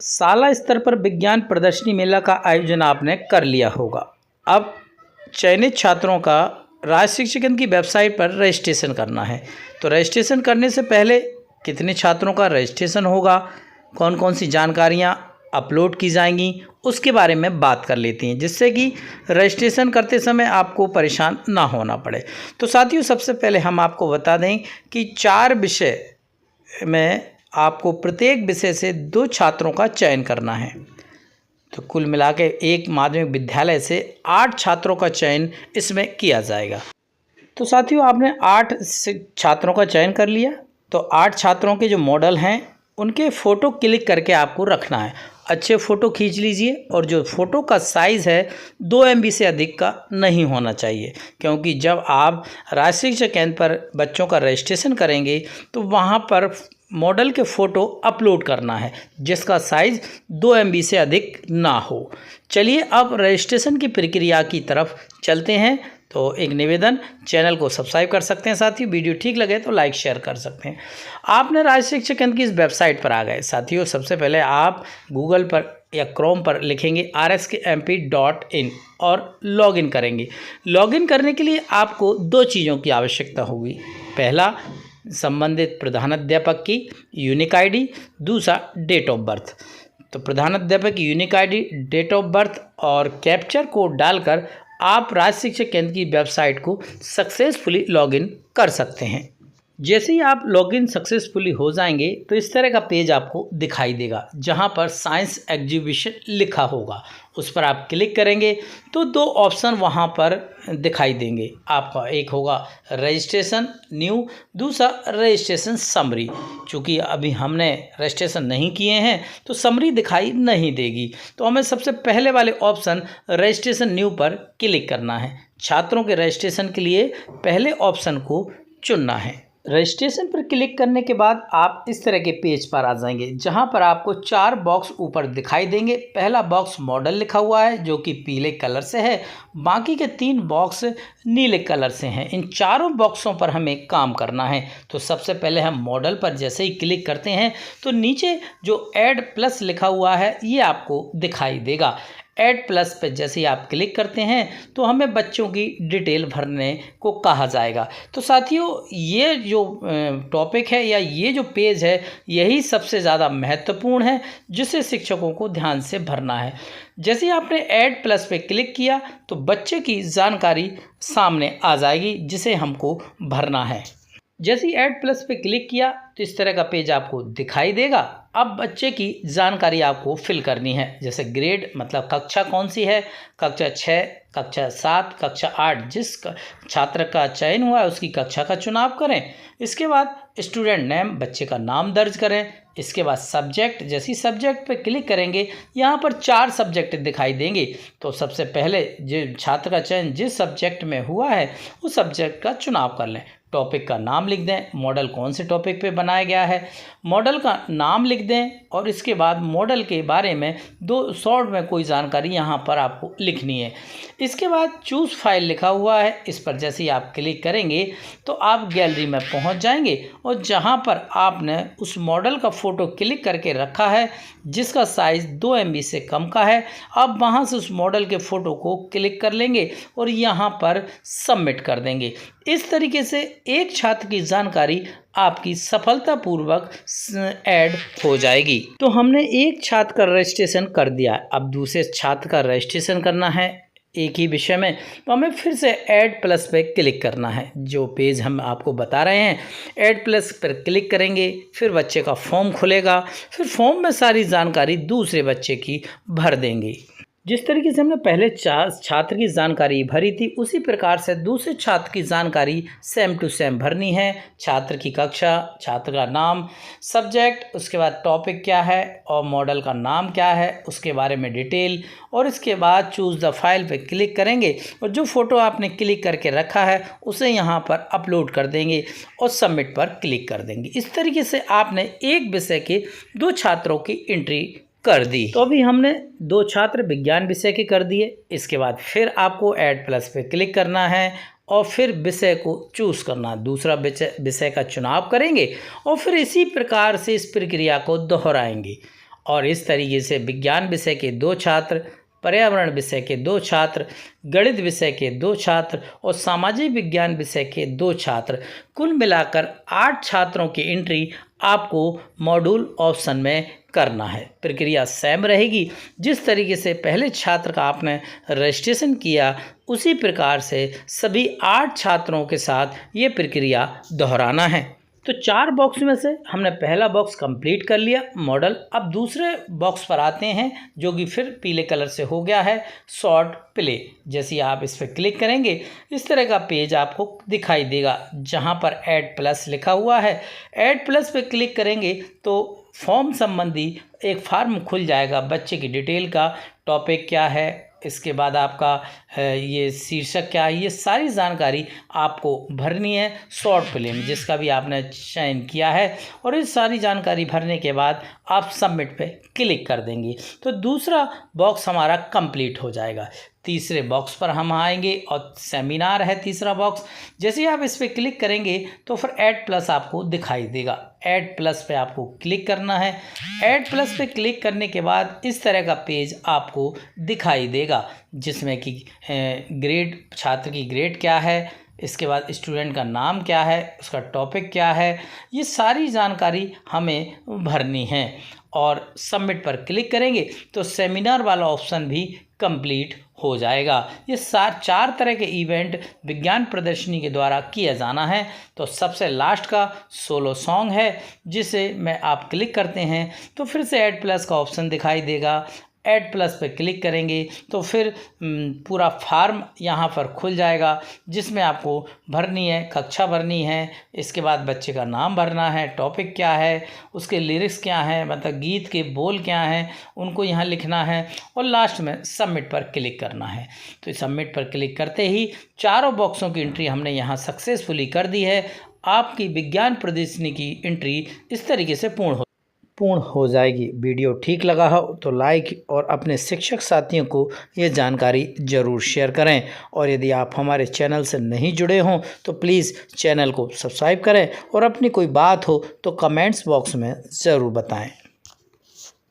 शाला स्तर पर विज्ञान प्रदर्शनी मेला का आयोजन आपने कर लिया होगा। अब चयनित छात्रों का राज्य शिक्षा केंद्र की वेबसाइट पर रजिस्ट्रेशन करना है। तो रजिस्ट्रेशन करने से पहले कितने छात्रों का रजिस्ट्रेशन होगा, कौन कौन सी जानकारियाँ अपलोड की जाएंगी, उसके बारे में बात कर लेते हैं, जिससे कि रजिस्ट्रेशन करते समय आपको परेशान ना होना पड़े। तो साथियों, सबसे पहले हम आपको बता दें कि 4 विषय में आपको प्रत्येक विषय से 2 छात्रों का चयन करना है। तो कुल मिला के एक माध्यमिक विद्यालय से 8 छात्रों का चयन इसमें किया जाएगा। तो साथियों, आपने 8 छात्रों का चयन कर लिया। तो 8 छात्रों के जो मॉडल हैं उनके फ़ोटो क्लिक करके आपको रखना है। अच्छे फ़ोटो खींच लीजिए और जो फ़ोटो का साइज़ है 2 MB से अधिक का नहीं होना चाहिए, क्योंकि जब आप राष्ट्रीय शिक्षा केंद्र पर बच्चों का रजिस्ट्रेशन करेंगे तो वहाँ पर मॉडल के फ़ोटो अपलोड करना है जिसका साइज़ 2 MB से अधिक ना हो। चलिए अब रजिस्ट्रेशन की प्रक्रिया की तरफ चलते हैं। तो एक निवेदन, चैनल को सब्सक्राइब कर सकते हैं साथियों, वीडियो ठीक लगे तो लाइक शेयर कर सकते हैं। आपने राज्य शिक्षा केंद्र की इस वेबसाइट पर आ गए साथियों। सबसे पहले आप गूगल पर या क्रोम पर लिखेंगे rskmp.in और लॉगिन करेंगे। लॉगिन करने के लिए आपको 2 चीज़ों की आवश्यकता होगी। पहला, संबंधित प्रधानाध्यापक की यूनिक आईडी, दूसरा डेट ऑफ बर्थ। तो प्रधानाध्यापक की unique ID, date of birth और कैप्चर कोड डालकर आप राज्य शिक्षा केंद्र की वेबसाइट को सक्सेसफुली लॉगिन कर सकते हैं। जैसे ही आप लॉगिन सक्सेसफुली हो जाएंगे तो इस तरह का पेज आपको दिखाई देगा जहां पर साइंस एग्जीबिशन लिखा होगा। उस पर आप क्लिक करेंगे तो 2 ऑप्शन वहां पर दिखाई देंगे आपका। एक होगा रजिस्ट्रेशन न्यू, दूसरा रजिस्ट्रेशन समरी। चूँकि अभी हमने रजिस्ट्रेशन नहीं किए हैं तो समरी दिखाई नहीं देगी। तो हमें सबसे पहले वाले ऑप्शन रजिस्ट्रेशन न्यू पर क्लिक करना है। छात्रों के रजिस्ट्रेशन के लिए पहले ऑप्शन को चुनना है। रजिस्ट्रेशन पर क्लिक करने के बाद आप इस तरह के पेज पर आ जाएंगे जहां पर आपको 4 बॉक्स ऊपर दिखाई देंगे। पहला बॉक्स मॉडल लिखा हुआ है जो कि पीले कलर से है, बाकी के 3 बॉक्स नीले कलर से हैं। इन चारों बॉक्सों पर हमें काम करना है। तो सबसे पहले हम मॉडल पर जैसे ही क्लिक करते हैं तो नीचे जो ऐड प्लस लिखा हुआ है ये आपको दिखाई देगा। ऐड प्लस पे जैसे ही आप क्लिक करते हैं तो हमें बच्चों की डिटेल भरने को कहा जाएगा। तो साथियों, ये जो टॉपिक है या ये जो पेज है यही सबसे ज़्यादा महत्वपूर्ण है जिसे शिक्षकों को ध्यान से भरना है। जैसे ही आपने ऐड प्लस पे क्लिक किया तो बच्चे की जानकारी सामने आ जाएगी जिसे हमको भरना है। जैसे ही ऐड प्लस पे क्लिक किया तो इस तरह का पेज आपको दिखाई देगा। अब बच्चे की जानकारी आपको फिल करनी है, जैसे ग्रेड मतलब कक्षा कौन सी है, कक्षा 6, कक्षा 7, कक्षा 8। जिस छात्र का चयन हुआ है उसकी कक्षा का चुनाव करें। इसके बाद स्टूडेंट नेम, बच्चे का नाम दर्ज करें। इसके बाद सब्जेक्ट, जैसे ही सब्जेक्ट पे क्लिक करेंगे यहाँ पर 4 सब्जेक्ट दिखाई देंगे। तो सबसे पहले जो छात्र का चयन जिस सब्जेक्ट में हुआ है उस सब्जेक्ट का चुनाव कर लें। टॉपिक का नाम लिख दें, मॉडल कौन से टॉपिक पे बनाया गया है मॉडल का नाम लिख दें और इसके बाद मॉडल के बारे में 2 शॉर्ट में कोई जानकारी यहाँ पर आपको लिखनी है। इसके बाद चूज़ फाइल लिखा हुआ है, इस पर जैसे ही आप क्लिक करेंगे तो आप गैलरी में पहुँच जाएंगे और जहाँ पर आपने उस मॉडल का फ़ोटो क्लिक करके रखा है जिसका साइज़ 2 MB से कम का है, आप वहाँ से उस मॉडल के फ़ोटो को क्लिक कर लेंगे और यहाँ पर सबमिट कर देंगे। इस तरीके से एक छात्र की जानकारी आपकी सफलतापूर्वक ऐड हो जाएगी। तो हमने एक छात्र का रजिस्ट्रेशन कर दिया, अब दूसरे छात्र का रजिस्ट्रेशन करना है एक ही विषय में। तो हमें फिर से ऐड प्लस पे क्लिक करना है। जो पेज हम आपको बता रहे हैं ऐड प्लस पर क्लिक करेंगे, फिर बच्चे का फॉर्म खुलेगा, फिर फॉर्म में सारी जानकारी दूसरे बच्चे की भर देंगे। जिस तरीके से हमने पहले छात्र की जानकारी भरी थी उसी प्रकार से दूसरे छात्र की जानकारी सेम टू सेम भरनी है। छात्र की कक्षा, छात्र का नाम, सब्जेक्ट, उसके बाद टॉपिक क्या है और मॉडल का नाम क्या है उसके बारे में डिटेल, और इसके बाद चूज़ द फाइल पे क्लिक करेंगे और जो फ़ोटो आपने क्लिक करके रखा है उसे यहाँ पर अपलोड कर देंगे और सबमिट पर क्लिक कर देंगे। इस तरीके से आपने एक विषय के 2 छात्रों की एंट्री कर दी। तो अभी हमने 2 छात्र विज्ञान विषय के कर दिए। इसके बाद फिर आपको ऐड प्लस पे क्लिक करना है और फिर विषय को चूज़ करना, दूसरा विषय का चुनाव करेंगे और फिर इसी प्रकार से इस प्रक्रिया को दोहराएंगे और इस तरीके से विज्ञान विषय के 2 छात्र, पर्यावरण विषय के 2 छात्र, गणित विषय के 2 छात्र और सामाजिक विज्ञान विषय के 2 छात्र, कुल मिलाकर 8 छात्रों की एंट्री आपको मॉड्यूल ऑप्शन में करना है। प्रक्रिया सेम रहेगी। जिस तरीके से पहले छात्र का आपने रजिस्ट्रेशन किया, उसी प्रकार से सभी 8 छात्रों के साथ ये प्रक्रिया दोहराना है। तो 4 बॉक्स में से हमने पहला बॉक्स कंप्लीट कर लिया मॉडल। अब दूसरे बॉक्स पर आते हैं, जो कि फिर पीले कलर से हो गया है शॉर्ट प्ले। जैसे आप इस पर क्लिक करेंगे, इस तरह का पेज आपको दिखाई देगा, जहां पर ऐड प्लस लिखा हुआ है। ऐड प्लस पे क्लिक करेंगे तो फॉर्म संबंधी एक फॉर्म खुल जाएगा। बच्चे की डिटेल का, टॉपिक क्या है, इसके बाद आपका ये शीर्षक क्या है, ये सारी जानकारी आपको भरनी है शॉर्ट प्ले में, जिसका भी आपने चयन किया है। और इस सारी जानकारी भरने के बाद आप सबमिट पे क्लिक कर देंगे तो दूसरा बॉक्स हमारा कंप्लीट हो जाएगा। तीसरे बॉक्स पर हम आएंगे और सेमिनार है तीसरा बॉक्स। जैसे ही आप इस पर क्लिक करेंगे तो फिर ऐड प्लस आपको दिखाई देगा। ऐड प्लस पे आपको क्लिक करना है। ऐड प्लस पे क्लिक करने के बाद इस तरह का पेज आपको दिखाई देगा, जिसमें कि ग्रेड, छात्र की ग्रेड क्या है, इसके बाद स्टूडेंट का नाम क्या है, उसका टॉपिक क्या है, ये सारी जानकारी हमें भरनी है। और सबमिट पर क्लिक करेंगे तो सेमिनार वाला ऑप्शन भी कंप्लीट हो जाएगा। ये 4 तरह के इवेंट विज्ञान प्रदर्शनी के द्वारा किया जाना है। तो सबसे लास्ट का सोलो सॉन्ग है, जिसे मैं आप क्लिक करते हैं तो फिर से ऐड प्लस का ऑप्शन दिखाई देगा। ऐड प्लस पे क्लिक करेंगे तो फिर पूरा फॉर्म यहाँ पर खुल जाएगा, जिसमें आपको भरनी है, कक्षा भरनी है, इसके बाद बच्चे का नाम भरना है, टॉपिक क्या है, उसके लिरिक्स क्या हैं, मतलब गीत के बोल क्या हैं, उनको यहाँ लिखना है और लास्ट में सबमिट पर क्लिक करना है। तो सबमिट पर क्लिक करते ही चारों बॉक्सों की एंट्री हमने यहाँ सक्सेसफुली कर दी है। आपकी विज्ञान प्रदर्शनी की एंट्री इस तरीके से पूर्ण हो जाएगी। वीडियो ठीक लगा हो तो लाइक और अपने शिक्षक साथियों को ये जानकारी ज़रूर शेयर करें। और यदि आप हमारे चैनल से नहीं जुड़े हों तो प्लीज़ चैनल को सब्सक्राइब करें और अपनी कोई बात हो तो कमेंट्स बॉक्स में ज़रूर बताएं।